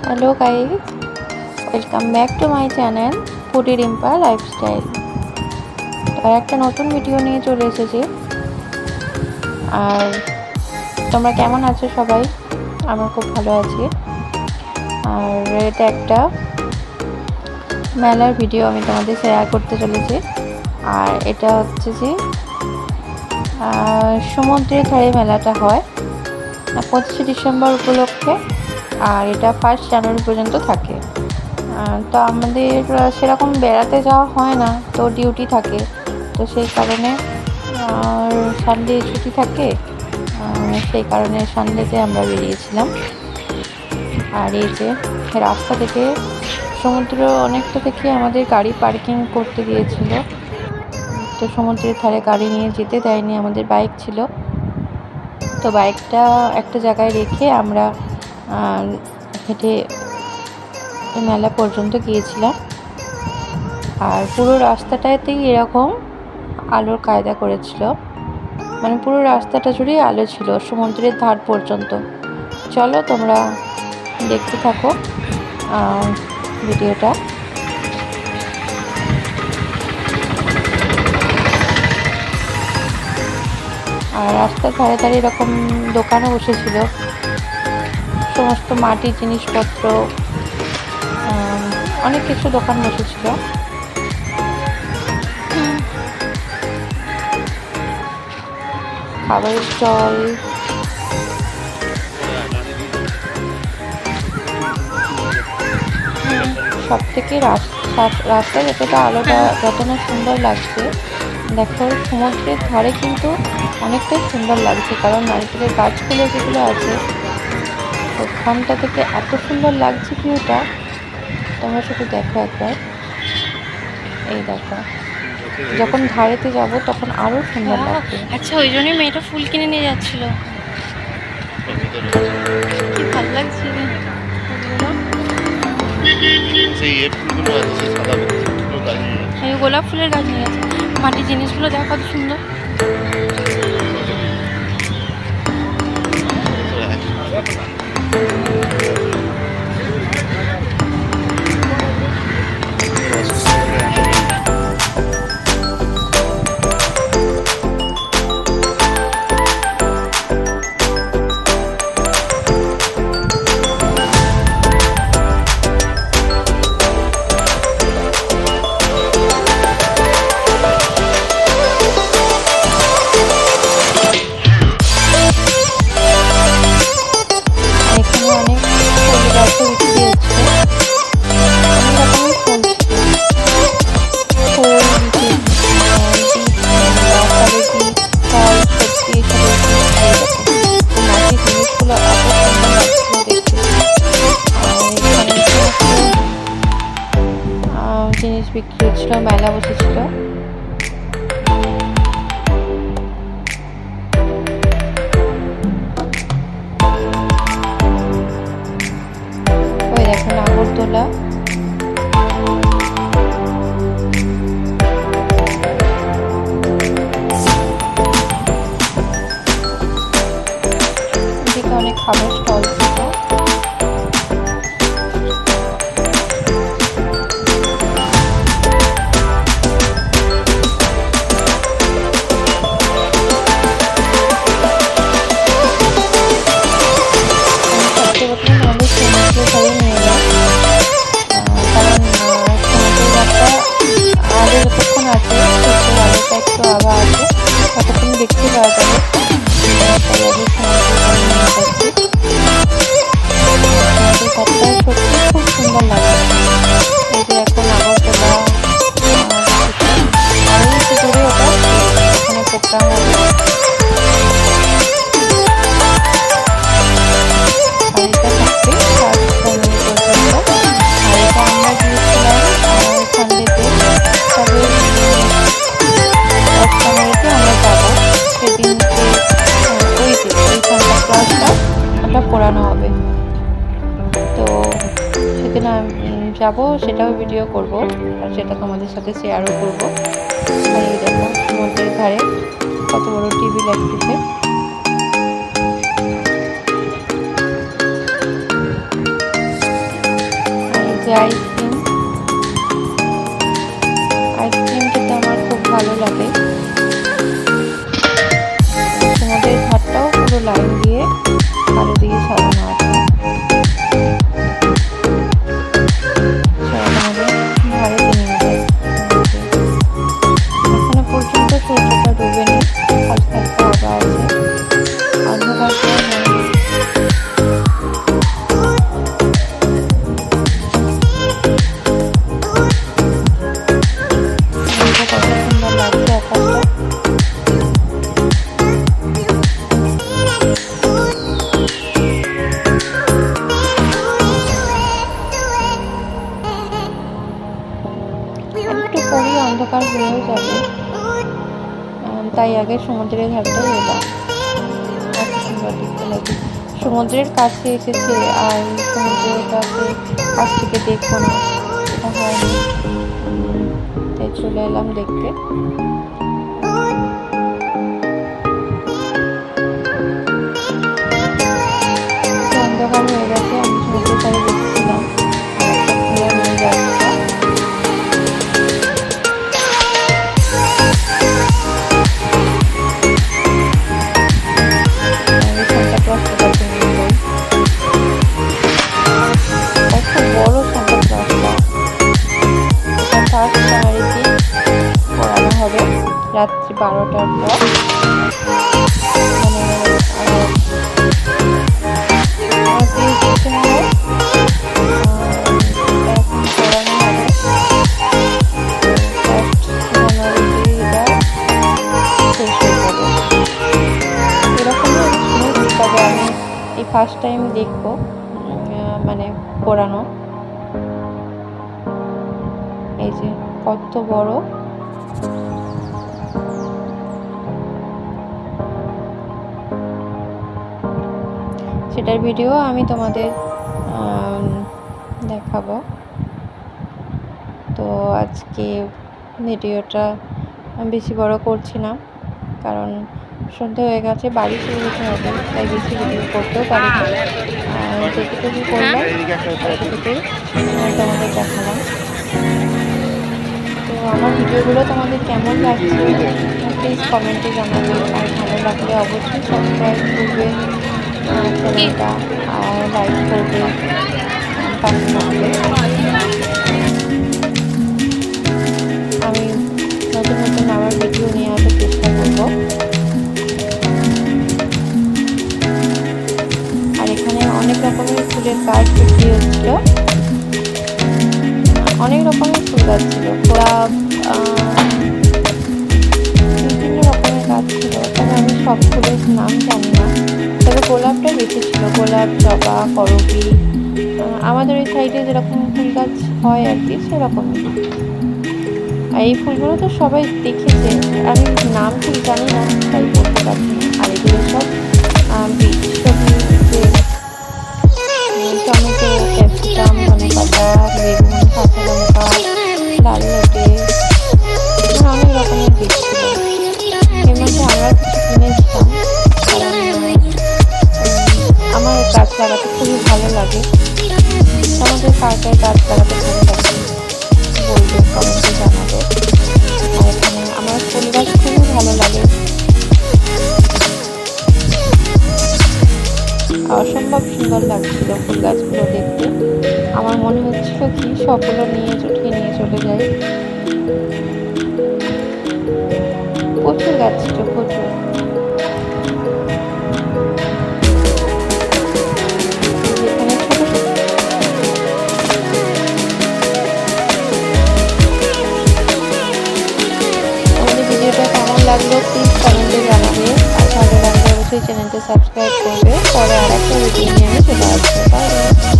Hello guys, welcome back to my channel foodie Rimpa lifestyle. আর একটা নতুন ভিডিও নিয়ে চলে এসেছি। আর তোমরা কেমন আছো সবাই? আমরা খুব ভালো আছি। আর এটা একটা মেলার ভিডিও আমি তোমাদের শেয়ার করতে চলেছি। আর এটা হচ্ছে যে সমুদ্রের ধারে মেলাটা হয় 25শে ডিসেম্বর উপলক্ষে। আর এটা 1 জানুয়ারি পর্যন্ত থাকে। তো আমাদের সেরকম বেড়াতে যাওয়া হয় না, তো ডিউটি থাকে, তো সেই কারণে সানডে ছুটি থাকে, সেই কারণে সানডেতে আমরা বেরিয়েছিলাম। আর এই যে রাস্তা থেকে সমুদ্র অনেকটা থেকে আমাদের গাড়ি পার্কিং করতে দিয়েছিল, তো সমুদ্রের ধারে গাড়ি নিয়ে যেতে দেয়নি, আমাদের বাইক ছিল। তো বাইকটা একটা জায়গায় রেখে আমরা হেঁটে মেলা পর্যন্ত গিয়েছিলাম। আর পুরো রাস্তাটাতেই এরকম আলোর কায়দা করেছিল, মানে পুরো রাস্তাটা জুড়ে আলো ছিল সমুদ্রের ধার পর্যন্ত। চলো তোমরা দেখতে থাকো ভিডিওটা। আর রাস্তার ধারে ধারে এরকম দোকানও বসেছিল, সমস্ত মাটির জিনিসপত্র, অনেক কিছু দোকান বসেছিল। খাবারের স্টল, সব থেকে রাস্তায় যতটা আলোটা যত না সুন্দর লাগছে, দেখো সমুদ্রের ধারে কিন্তু অনেকটাই সুন্দর লাগছে, কারণ নারকেলের গাছগুলো যেগুলো আছে ওখানটা থেকে এত সুন্দর লাগছে ভিউটা। তোমরা শুধু দেখো একবার, এই দেখো যখন ধারেতে যাব তখন আরো সুন্দর লাগবে। আচ্ছা, ওই জন্যই মেয়েটা ফুল কিনে নিয়ে যাচ্ছিল, কি ভালো লাগছে। গোলাপ ফুলের গাছ নিয়ে গেছে, মাটির জিনিসগুলো দেখো কত সুন্দর। জিনিস বিক্রি হচ্ছিল, মেলা বসেছিল। ওই দেখো নাগরদোলা, এদিকে অনেক খাবার স্টল ছিল। একটু আবার আছে, ততক্ষণ দেখতে পাওয়া যাবে। সত্যি খুব সুন্দর লাগে। এই যে এখন আগরতলা আরো একটু দূরে ওটা ওখানে প্রোগ্রাম হবে। আর এটা থাকবে 1 জানুয়ারি পর্যন্ত। আর এটা আমরা গিয়েছিলাম সানডেতে, তবে 1 জানুয়ারিতে আমরা যাবো, সেদিনকে ওই সান্তা ক্লজটা ওটা পড়ানো হবে, তো সেদিন যাবো, সেটাও ভিডিও করব আর সেটা তোমাদের সাথে শেয়ারও করবো। আর এই দেখো সমুদ্রের ধারে কত বড় টিভি লাগতেছে। যে আইসক্রিম খেতে আমার খুব ভালো লাগে। সমুদ্রের ঘাটটাও পুরো লাইন দিয়ে আলো দিয়ে সাজানো আছে। ভারতে নিয়ে যায়। এখনো পর্যন্ত সূর্যটা ডুবেনি, আস্তে আস্তে আবার আছে অন্ধকার। একটু পরেই অন্ধকার হয়েও যাবে, তাই আগে সমুদ্রের ধারটাই এলাম। এত সুন্দর দেখতে লাগে। সমুদ্রের কাছে এসেছে আর সমুদ্রের কাছ থেকে দেখবো না, এটা হয়নি, তাই চলে এলাম দেখতে। অন্ধকার হয়ে গেছে, আমি সমুদ্রের ধারে বসেছিলাম, নিয়ে যাচ্ছিলাম। রাত্রি 12টার পর, এই ফার্স্ট টাইম দেখবো মানে পড়ানো। এই যে কত বড়, সেটার ভিডিও আমি তোমাদের দেখাবো। তো আজকে ভিডিওটা বেশি বড় করছি না, কারণ সন্ধ্যে হয়ে গেছে, বাড়ি চলে যেতে হবে, তাই বেশি ভিডিও করতেও পারি না। আর যেটুকু করলাম ততটুকুই তোমাদের দেখালাম। তো আমার ভিডিওগুলো তোমাদের কেমন লাগছে প্লিজ কমেন্টে জানাবে, আর ভালো লাগলে অবশ্যই সাবস্ক্রাইব করবে চ্যানেলটা, আর লাইক করবে, পাশে থাকবে। আমি নতুন নতুন আবার ভিডিও নিয়ে আসার চেষ্টা করব। আর এখানে অনেক রকমের ফুলের গাছ বিক্রি হচ্ছিল, অনেক রকমের ফুল গাছ ছিল, গোলাপ, বিভিন্ন রকমের গাছ ছিল, তবে আমি সব ফুলের নাম জানি না। তবে গোলাপটা বেশি ছিল, গোলাপ, জবা, করবী, আমাদের ওই সাইডে যেরকম ফুল গাছ হয় আর কি সেরকমই। আর এই ফুলগুলো তো সবাই দেখেছে, আমি নাম ঠিক জানি না তাই বলতে পারছি না। আর এগুলো সব বীজ, টমেটো, ক্যাপসিকাম, ধনেপাতা, বেগুন, কাঁচা লঙ্কা, লাল লটে, অনেক রকমের বীজ ছিল। এর মধ্যে আমরা কিছু কিনেছিলাম, কারণ আমার গাছ লাগাতে খুবই ভালো লাগে। আমাদের কার কার গাছ লাগাতে ভালো লাগে বলবে, কমেন্টে জানাবে। আর এখানে আমার ফুল গাছ খুবই ভালো লাগে, অসম্ভব সুন্দর লাগছিল ফুল গাছগুলো দেখতে। আমার মনে হচ্ছিল কি সবগুলো নিয়ে চলে যাই। প্রচুর গাছ ছিল, প্রচুর। ভিডিওটা কেমন লাগলো প্লিজ কমেন্টে জানাবে, আর ভালো লাগলে অবশ্যই চ্যানেলটা সাবস্ক্রাইব করবে। পরে আর একটা ভিডিও নিয়ে আমি চলে আসবো। বাই।